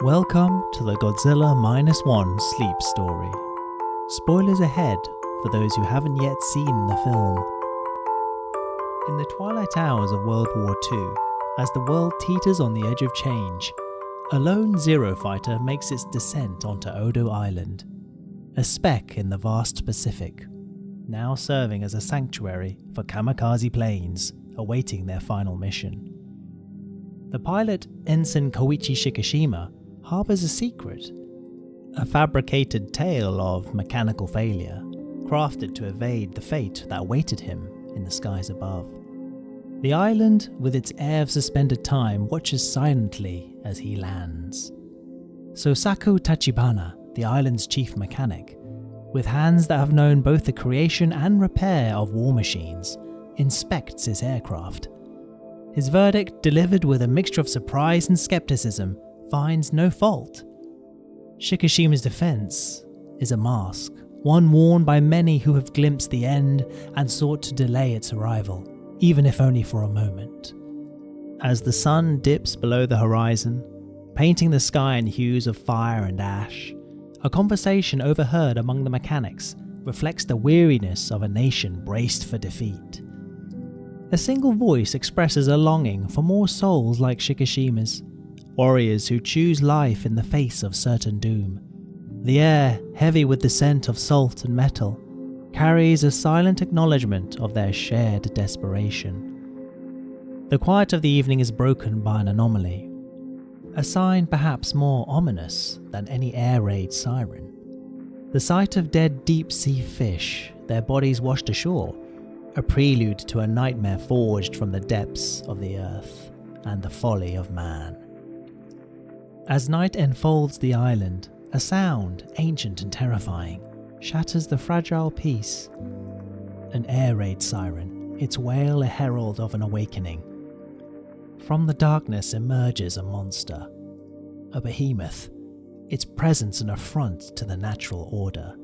Welcome to the Godzilla Minus One sleep story. Spoilers ahead for those who haven't yet seen the film. In the twilight hours of World War II, as the world teeters on the edge of change, a lone Zero fighter makes its descent onto Odo Island, a speck in the vast Pacific, now serving as a sanctuary for kamikaze planes awaiting their final mission. The pilot, Ensign Koichi Shikishima, harbours a secret, a fabricated tale of mechanical failure, crafted to evade the fate that awaited him in the skies above. The island, with its air of suspended time, watches silently as he lands. Sosaku Tachibana, the island's chief mechanic, with hands that have known both the creation and repair of war machines, inspects his aircraft. His verdict, delivered with a mixture of surprise and skepticism, finds no fault. Shikishima's defense is a mask, one worn by many who have glimpsed the end and sought to delay its arrival, even if only for a moment. As the sun dips below the horizon, painting the sky in hues of fire and ash, a conversation overheard among the mechanics reflects the weariness of a nation braced for defeat. A single voice expresses a longing for more souls like Shikishima's, warriors who choose life in the face of certain doom. The air, heavy with the scent of salt and metal, carries a silent acknowledgement of their shared desperation. The quiet of the evening is broken by an anomaly, a sign perhaps more ominous than any air raid siren. The sight of dead deep-sea fish, their bodies washed ashore, a prelude to a nightmare forged from the depths of the earth and the folly of man. As night enfolds the island, a sound, ancient and terrifying, shatters the fragile peace. An air raid siren, its wail a herald of an awakening. From the darkness emerges a monster, a behemoth, its presence an affront to the natural order.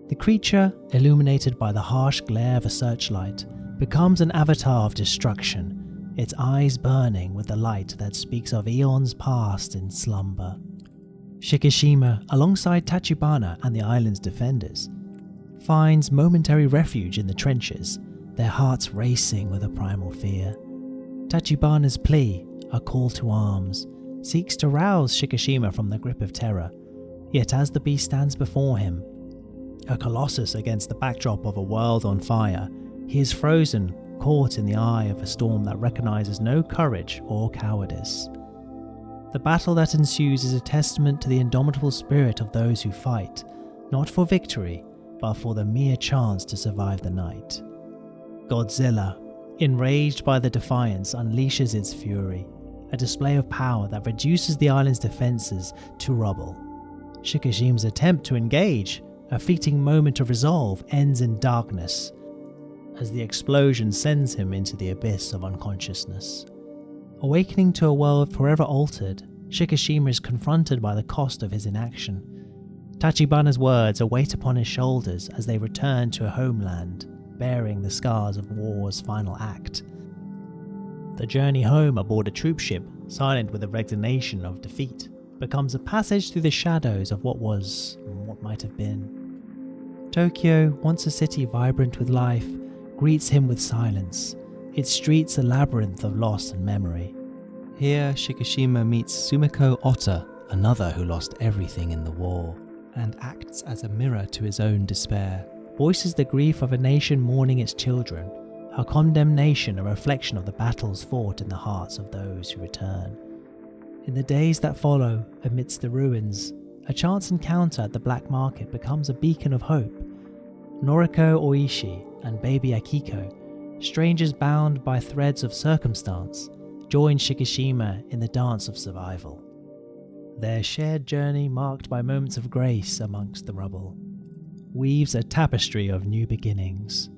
The creature, illuminated by the harsh glare of a searchlight, becomes an avatar of destruction, its eyes burning with the light that speaks of eons past in slumber. Shikishima, alongside Tachibana and the island's defenders, finds momentary refuge in the trenches, their hearts racing with a primal fear. Tachibana's plea, a call to arms, seeks to rouse Shikishima from the grip of terror, yet as the beast stands before him, a colossus against the backdrop of a world on fire, he is frozen, caught in the eye of a storm that recognizes no courage or cowardice. The battle that ensues is a testament to the indomitable spirit of those who fight, not for victory, but for the mere chance to survive the night. Godzilla, enraged by the defiance, unleashes its fury, a display of power that reduces the island's defenses to rubble. Shikishima's attempt to engage, a fleeting moment of resolve, ends in darkness as the explosion sends him into the abyss of unconsciousness. Awakening to a world forever altered, Shikishima is confronted by the cost of his inaction. Tachibana's words await upon his shoulders as they return to a homeland, bearing the scars of war's final act. The journey home aboard a troop ship, silent with the resignation of defeat, becomes a passage through the shadows of what was and what might have been. Tokyo, once a city vibrant with life, greets him with silence, its streets a labyrinth of loss and memory. Here, Shikishima meets Sumiko Ota, another who lost everything in the war, and acts as a mirror to his own despair. Voices the grief of a nation mourning its children, her condemnation a reflection of the battles fought in the hearts of those who return. In the days that follow, amidst the ruins, a chance encounter at the black market becomes a beacon of hope. Noriko Oishi and baby Akiko, strangers bound by threads of circumstance, join Shikishima in the dance of survival. Their shared journey, marked by moments of grace amongst the rubble, weaves a tapestry of new beginnings.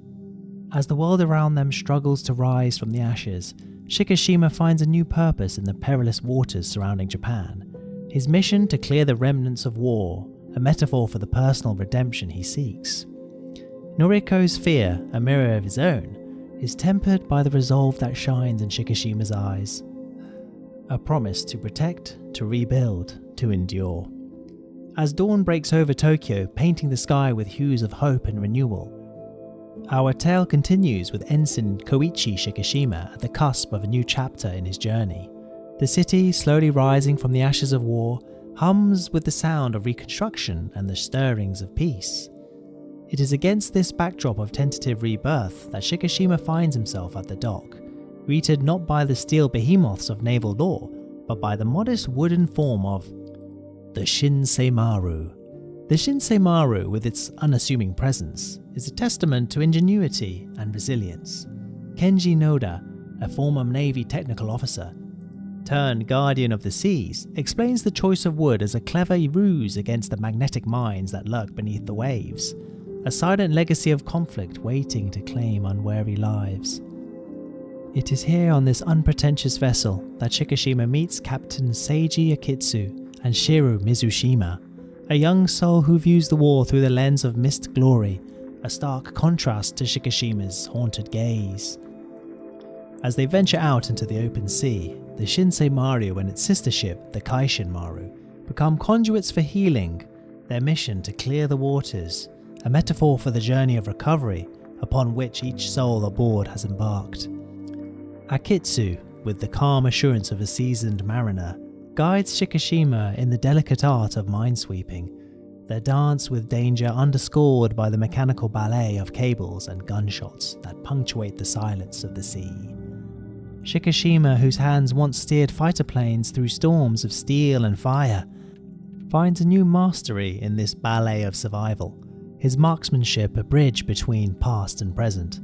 As the world around them struggles to rise from the ashes, Shikishima finds a new purpose in the perilous waters surrounding Japan. His mission to clear the remnants of war, a metaphor for the personal redemption he seeks. Noriko's fear, a mirror of his own, is tempered by the resolve that shines in Shikishima's eyes. A promise to protect, to rebuild, to endure. As dawn breaks over Tokyo, painting the sky with hues of hope and renewal, our tale continues with Ensign Koichi Shikishima at the cusp of a new chapter in his journey. The city, slowly rising from the ashes of war, hums with the sound of reconstruction and the stirrings of peace. It is against this backdrop of tentative rebirth that Shikishima finds himself at the dock, greeted not by the steel behemoths of naval law, but by the modest wooden form of the Shinseimaru. The Shinseimaru, with its unassuming presence, is a testament to ingenuity and resilience. Kenji Noda, a former Navy technical officer, turned guardian of the seas, explains the choice of wood as a clever ruse against the magnetic mines that lurk beneath the waves, a silent legacy of conflict waiting to claim unwary lives. It is here on this unpretentious vessel that Shikishima meets Captain Seiji Akitsu and Shiru Mizushima, a young soul who views the war through the lens of mist glory, a stark contrast to Shikishima's haunted gaze. As they venture out into the open sea, the Shinseimaru and its sister ship, the Kaishin Maru, become conduits for healing, their mission to clear the waters, a metaphor for the journey of recovery upon which each soul aboard has embarked. Akitsu, with the calm assurance of a seasoned mariner, guides Shikishima in the delicate art of minesweeping, their dance with danger underscored by the mechanical ballet of cables and gunshots that punctuate the silence of the sea. Shikishima, whose hands once steered fighter planes through storms of steel and fire, finds a new mastery in this ballet of survival, his marksmanship a bridge between past and present.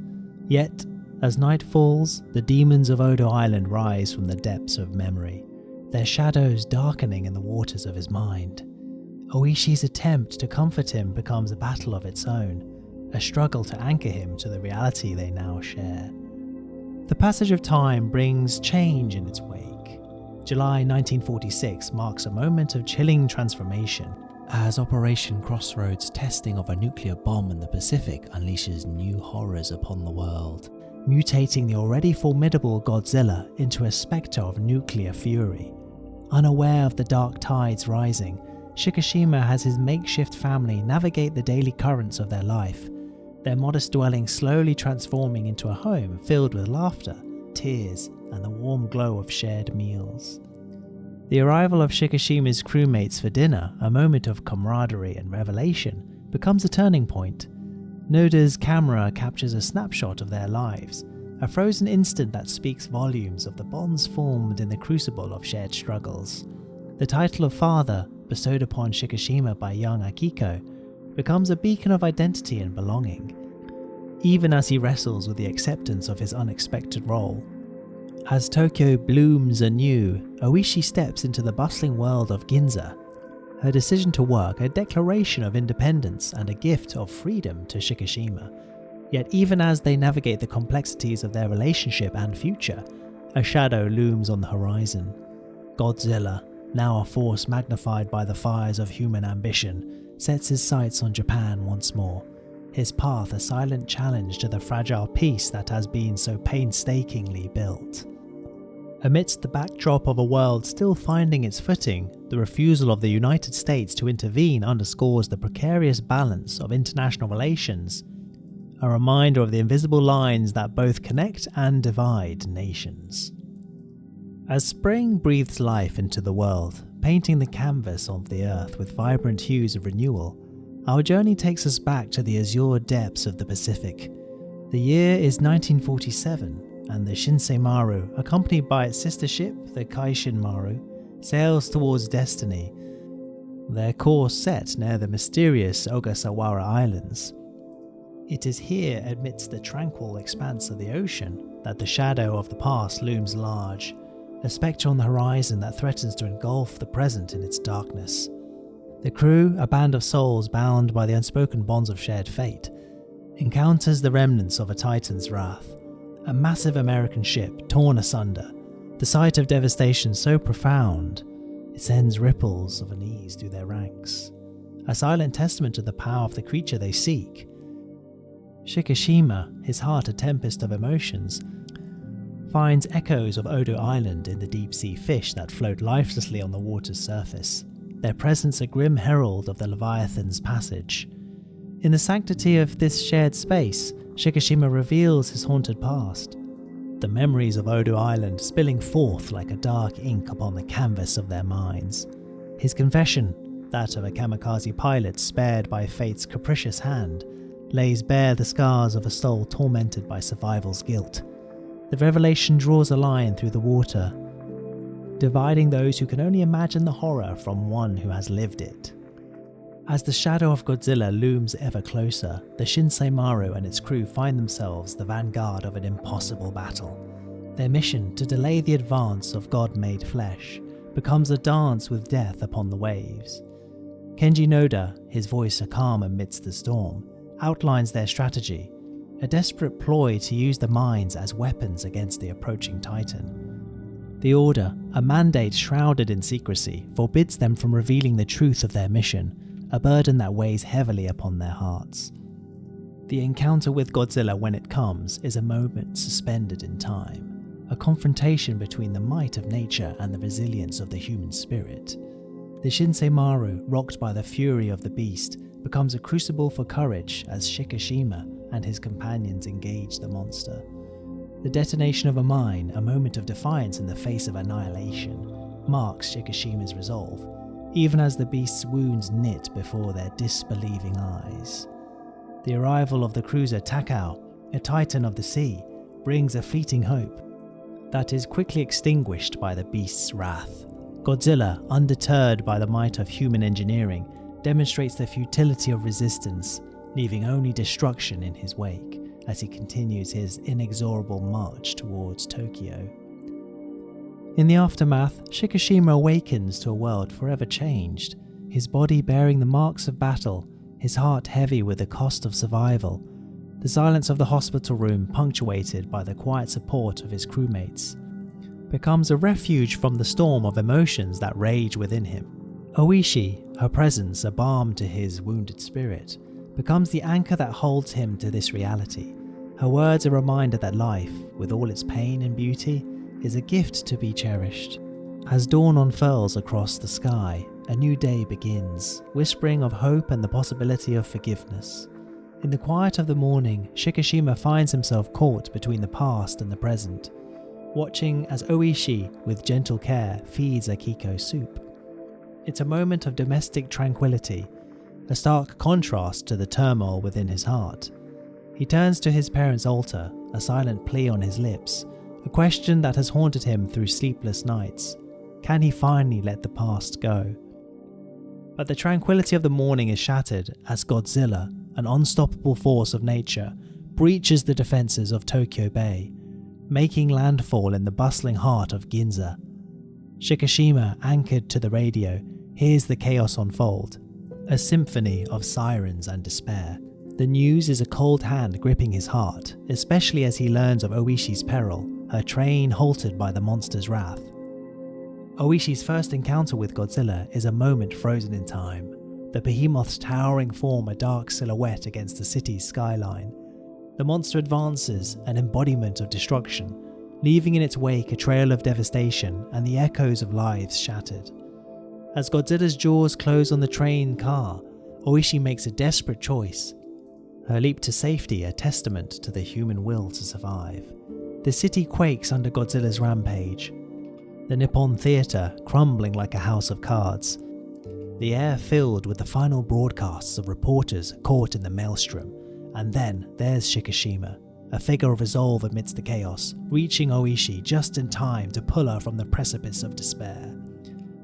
Yet, as night falls, the demons of Odo Island rise from the depths of memory, their shadows darkening in the waters of his mind. Oishi's attempt to comfort him becomes a battle of its own, a struggle to anchor him to the reality they now share. The passage of time brings change in its wake. July 1946 marks a moment of chilling transformation, as Operation Crossroads' testing of a nuclear bomb in the Pacific unleashes new horrors upon the world, mutating the already formidable Godzilla into a spectre of nuclear fury. Unaware of the dark tides rising, Shikishima has his makeshift family navigate the daily currents of their life, their modest dwelling slowly transforming into a home filled with laughter, tears, and the warm glow of shared meals. The arrival of Shikishima's crewmates for dinner, a moment of camaraderie and revelation, becomes a turning point. Noda's camera captures a snapshot of their lives, a frozen instant that speaks volumes of the bonds formed in the crucible of shared struggles. The title of father, bestowed upon Shikishima by young Akiko, becomes a beacon of identity and belonging, even as he wrestles with the acceptance of his unexpected role. As Tokyo blooms anew, Oishi steps into the bustling world of Ginza, her decision to work a declaration of independence and a gift of freedom to Shikishima. Yet even as they navigate the complexities of their relationship and future, a shadow looms on the horizon. Godzilla, now a force magnified by the fires of human ambition, sets his sights on Japan once more, his path a silent challenge to the fragile peace that has been so painstakingly built. Amidst the backdrop of a world still finding its footing, the refusal of the United States to intervene underscores the precarious balance of international relations, a reminder of the invisible lines that both connect and divide nations. As spring breathes life into the world, painting the canvas of the earth with vibrant hues of renewal, our journey takes us back to the azure depths of the Pacific. The year is 1947, and the Shinseimaru, accompanied by its sister ship, the Kaishin Maru, sails towards destiny, their course set near the mysterious Ogasawara Islands. It is here, amidst the tranquil expanse of the ocean, that the shadow of the past looms large, a spectre on the horizon that threatens to engulf the present in its darkness. The crew, a band of souls bound by the unspoken bonds of shared fate, encounters the remnants of a Titan's wrath, a massive American ship torn asunder, the sight of devastation so profound it sends ripples of unease through their ranks, a silent testament to the power of the creature they seek. Shikishima, his heart a tempest of emotions, finds echoes of Odo Island in the deep-sea fish that float lifelessly on the water's surface. their presence a grim herald of the Leviathan's passage. In the sanctity of this shared space, Shikishima reveals his haunted past. The memories of Odo Island spilling forth like a dark ink upon the canvas of their minds. His confession, that of a kamikaze pilot spared by fate's capricious hand, lays bare the scars of a soul tormented by survival's guilt. The revelation draws a line through the water, dividing those who can only imagine the horror from one who has lived it. As the shadow of Godzilla looms ever closer, the Shinsei Maru and its crew find themselves the vanguard of an impossible battle. Their mission to delay the advance of God-made flesh becomes a dance with death upon the waves. Kenji Noda, his voice a calm amidst the storm, outlines their strategy, a desperate ploy to use the mines as weapons against the approaching Titan. The Order, a mandate shrouded in secrecy, forbids them from revealing the truth of their mission, a burden that weighs heavily upon their hearts. The encounter with Godzilla when it comes is a moment suspended in time, a confrontation between the might of nature and the resilience of the human spirit. The Shinsei Maru, rocked by the fury of the beast, becomes a crucible for courage as Shikishima and his companions engage the monster. The detonation of a mine, a moment of defiance in the face of annihilation, marks Shikishima's resolve, even as the beast's wounds knit before their disbelieving eyes. The arrival of the cruiser Takao, a titan of the sea, brings a fleeting hope that is quickly extinguished by the beast's wrath. Godzilla, undeterred by the might of human engineering, demonstrates the futility of resistance, leaving only destruction in his wake as he continues his inexorable march towards Tokyo. In the aftermath, Shikishima awakens to a world forever changed, his body bearing the marks of battle, his heart heavy with the cost of survival, the silence of the hospital room punctuated by the quiet support of his crewmates, becomes a refuge from the storm of emotions that rage within him. Oishi, her presence a balm to his wounded spirit, becomes the anchor that holds him to this reality. Her words a reminder that life, with all its pain and beauty, is a gift to be cherished. As dawn unfurls across the sky, a new day begins, whispering of hope and the possibility of forgiveness. In the quiet of the morning, Shikishima finds himself caught between the past and the present, watching as Oishi, with gentle care, feeds Akiko soup. It's a moment of domestic tranquility, a stark contrast to the turmoil within his heart. He turns to his parents' altar, a silent plea on his lips, a question that has haunted him through sleepless nights. Can he finally let the past go? But the tranquility of the morning is shattered as Godzilla, an unstoppable force of nature, breaches the defenses of Tokyo Bay, making landfall in the bustling heart of Ginza. Shikishima, anchored to the radio, hears the chaos unfold, a symphony of sirens and despair. The news is a cold hand gripping his heart, especially as he learns of Oishi's peril, her train halted by the monster's wrath. Oishi's first encounter with Godzilla is a moment frozen in time, the behemoth's towering form a dark silhouette against the city's skyline. The monster advances, an embodiment of destruction, leaving in its wake a trail of devastation and the echoes of lives shattered. As Godzilla's jaws close on the train car, Oishi makes a desperate choice, her leap to safety a testament to the human will to survive. The city quakes under Godzilla's rampage, the Nippon Theatre crumbling like a house of cards, the air filled with the final broadcasts of reporters caught in the maelstrom. And then there's Shikishima, a figure of resolve amidst the chaos, reaching Oishi just in time to pull her from the precipice of despair.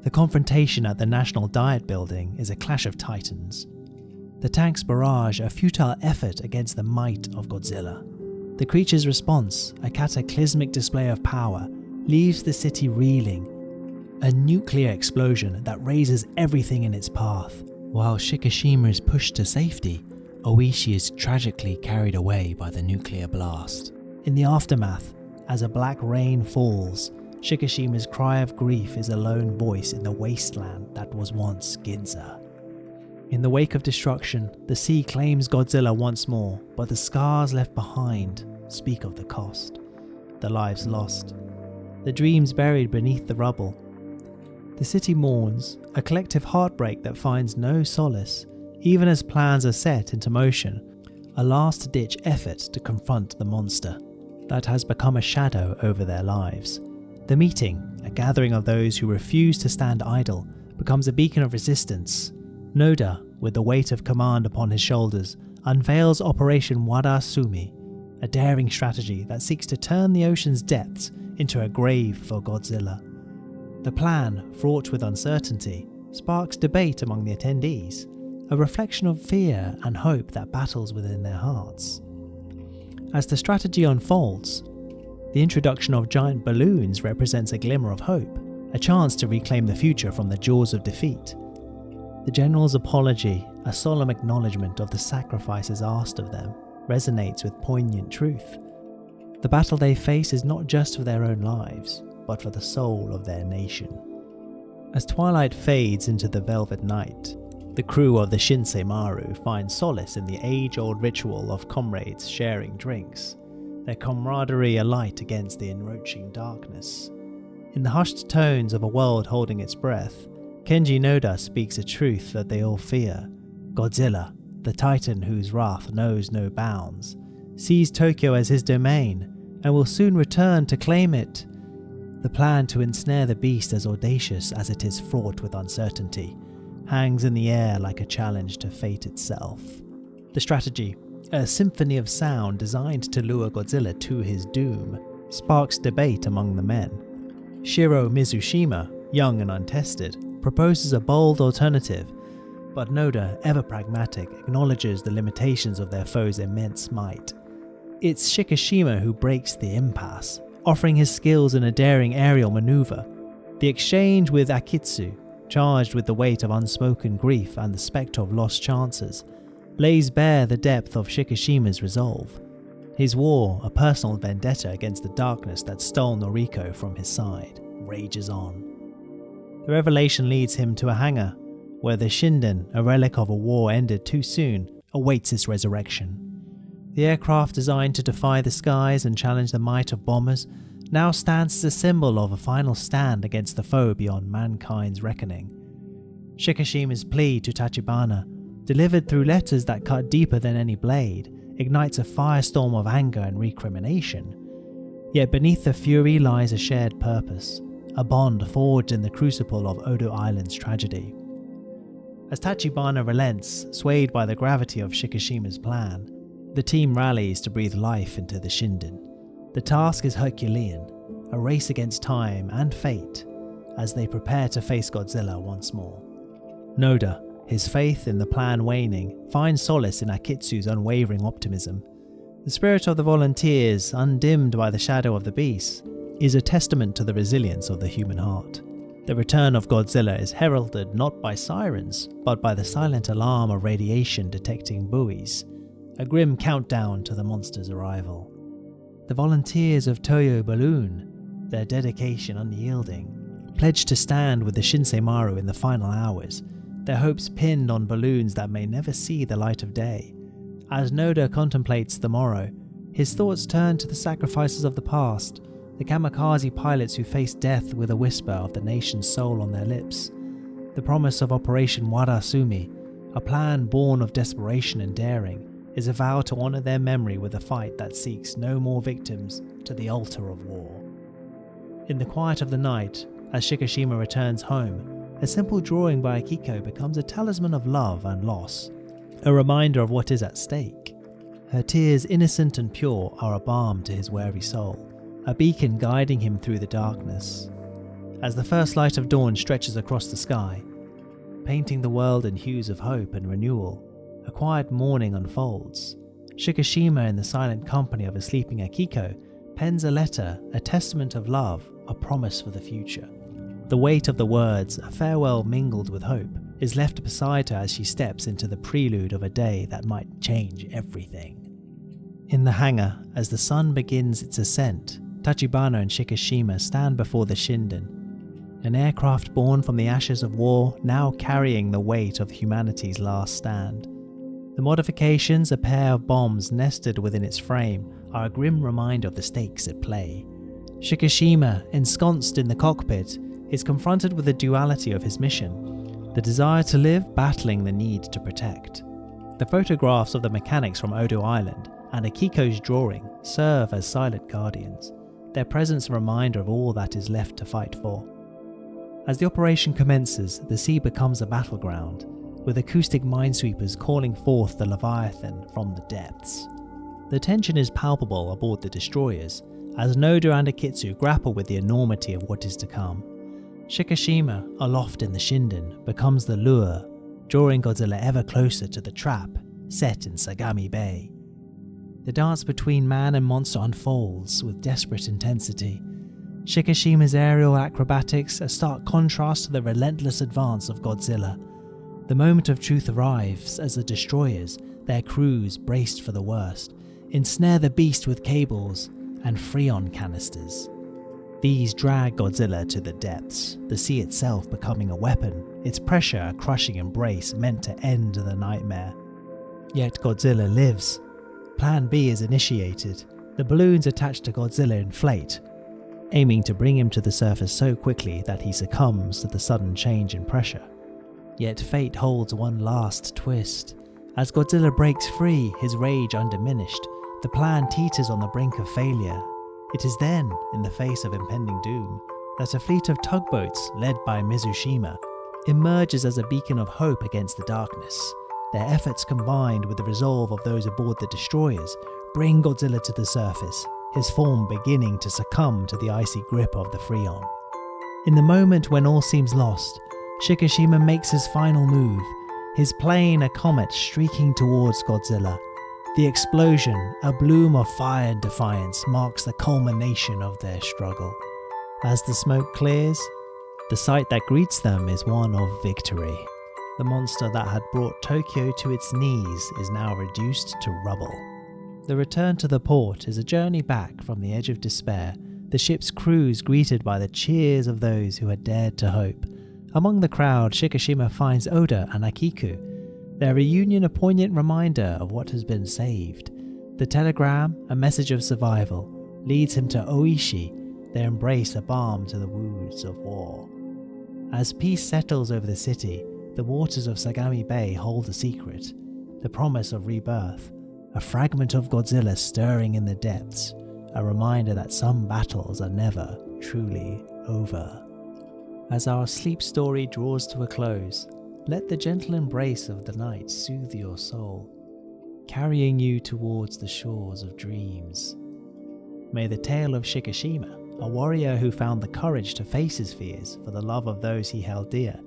The confrontation at the National Diet Building is a clash of titans. The tank's barrage a futile effort against the might of Godzilla. The creature's response, a cataclysmic display of power, leaves the city reeling, a nuclear explosion that razes everything in its path. While Shikishima is pushed to safety, Oishi is tragically carried away by the nuclear blast. In the aftermath, as a black rain falls, Shikishima's cry of grief is a lone voice in the wasteland that was once Ginza. In the wake of destruction, the sea claims Godzilla once more, but the scars left behind speak of the cost. The lives lost, the dreams buried beneath the rubble. The The city mourns, a collective heartbreak that finds no solace, even as plans are set into motion, a last-ditch effort to confront the monster that has become a shadow over their lives. The meeting, a gathering of those who refuse to stand idle, becomes a beacon of resistance. Noda, with the weight of command upon his shoulders, unveils Operation Wada Sumi, a daring strategy that seeks to turn the ocean's depths into a grave for Godzilla. The plan, fraught with uncertainty, sparks debate among the attendees, a reflection of fear and hope that battles within their hearts. As the strategy unfolds, the introduction of giant balloons represents a glimmer of hope, a chance to reclaim the future from the jaws of defeat. The general's apology, a solemn acknowledgement of the sacrifices asked of them, resonates with poignant truth. The battle they face is not just for their own lives, but for the soul of their nation. As twilight fades into the velvet night, the crew of the Shinsei Maru find solace in the age-old ritual of comrades sharing drinks, their camaraderie alight against the encroaching darkness. In the hushed tones of a world holding its breath, Kenji Noda speaks a truth that they all fear. Godzilla, the titan whose wrath knows no bounds, sees Tokyo as his domain and will soon return to claim it. The plan to ensnare the beast as audacious as it is fraught with uncertainty hangs in the air like a challenge to fate itself. The strategy, a symphony of sound designed to lure Godzilla to his doom, sparks debate among the men. Shiro Mizushima, young and untested, proposes a bold alternative, but Noda, ever pragmatic, acknowledges the limitations of their foe's immense might. It's Shikishima who breaks the impasse, offering his skills in a daring aerial maneuver. The exchange with Akitsu, charged with the weight of unspoken grief and the spectre of lost chances, lays bare the depth of Shikishima's resolve. His war, a personal vendetta against the darkness that stole Noriko from his side, rages on. The revelation leads him to a hangar, where the Shinden, a relic of a war ended too soon, awaits its resurrection. The aircraft designed to defy the skies and challenge the might of bombers now stands as a symbol of a final stand against the foe beyond mankind's reckoning. Shikishima's plea to Tachibana, delivered through letters that cut deeper than any blade, ignites a firestorm of anger and recrimination. Yet beneath the fury lies a shared purpose, a bond forged in the crucible of Odo Island's tragedy. As Tachibana relents, swayed by the gravity of Shikishima's plan, the team rallies to breathe life into the Shinden. The task is Herculean, a race against time and fate, as they prepare to face Godzilla once more. Noda, his faith in the plan waning, finds solace in Akitsu's unwavering optimism. The spirit of the volunteers, undimmed by the shadow of the beast, is a testament to the resilience of the human heart. The return of Godzilla is heralded not by sirens, but by the silent alarm of radiation detecting buoys, a grim countdown to the monster's arrival. The volunteers of Toyo Balloon, their dedication unyielding, pledge to stand with the Shinsei Maru in the final hours, their hopes pinned on balloons that may never see the light of day. As Noda contemplates the morrow, his thoughts turn to the sacrifices of the past, the kamikaze pilots who faced death with a whisper of the nation's soul on their lips. The promise of Operation Wada Sumi, a plan born of desperation and daring, is a vow to honor their memory with a fight that seeks no more victims to the altar of war. In the quiet of the night, as Shikishima returns home, a simple drawing by Akiko becomes a talisman of love and loss, a reminder of what is at stake. Her tears, innocent and pure, are a balm to his weary soul, a beacon guiding him through the darkness. As the first light of dawn stretches across the sky, painting the world in hues of hope and renewal, a quiet morning unfolds. Shikishima, in the silent company of a sleeping Akiko, pens a letter, a testament of love, a promise for the future. The weight of the words, a farewell mingled with hope, is left beside her as she steps into the prelude of a day that might change everything. In the hangar, as the sun begins its ascent, Tachibana and Shikishima stand before the Shinden, an aircraft born from the ashes of war, now carrying the weight of humanity's last stand. The modifications, a pair of bombs nested within its frame, are a grim reminder of the stakes at play. Shikishima, ensconced in the cockpit, is confronted with the duality of his mission, the desire to live battling the need to protect. The photographs of the mechanics from Odo Island and Akiko's drawing serve as silent guardians, their presence a reminder of all that is left to fight for. As the operation commences, the sea becomes a battleground, with acoustic minesweepers calling forth the Leviathan from the depths. The tension is palpable aboard the destroyers, as Noda and Akitsu grapple with the enormity of what is to come. Shikishima, aloft in the Shinden, becomes the lure, drawing Godzilla ever closer to the trap set in Sagami Bay. The dance between man and monster unfolds with desperate intensity. Shikishima's aerial acrobatics a stark contrast to the relentless advance of Godzilla. The moment of truth arrives as the destroyers, their crews braced for the worst, ensnare the beast with cables and Freon canisters. These drag Godzilla to the depths, the sea itself becoming a weapon, its pressure a crushing embrace meant to end the nightmare. Yet Godzilla lives. Plan B is initiated. The balloons attached to Godzilla inflate, aiming to bring him to the surface so quickly that he succumbs to the sudden change in pressure. Yet fate holds one last twist. As Godzilla breaks free, his rage undiminished, the plan teeters on the brink of failure. It is then, in the face of impending doom, that a fleet of tugboats led by Mizushima emerges as a beacon of hope against the darkness. Their efforts combined with the resolve of those aboard the destroyers bring Godzilla to the surface, his form beginning to succumb to the icy grip of the Freon. In the moment when all seems lost, Shikishima makes his final move, his plane a comet streaking towards Godzilla. The explosion, a bloom of fire and defiance, marks the culmination of their struggle. As the smoke clears, the sight that greets them is one of victory. The monster that had brought Tokyo to its knees is now reduced to rubble. The return to the port is a journey back from the edge of despair, the ship's crews greeted by the cheers of those who had dared to hope. Among the crowd, Shikishima finds Oda and Akiku, their reunion a poignant reminder of what has been saved. The telegram, a message of survival, leads him to Oishi, their embrace a balm to the wounds of war. As peace settles over the city, the waters of Sagami Bay hold a secret, the promise of rebirth, a fragment of Godzilla stirring in the depths, a reminder that some battles are never truly over. As our sleep story draws to a close, let the gentle embrace of the night soothe your soul, carrying you towards the shores of dreams. May the tale of Shikishima, a warrior who found the courage to face his fears for the love of those he held dear,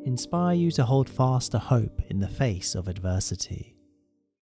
inspire you to hold fast to hope in the face of adversity.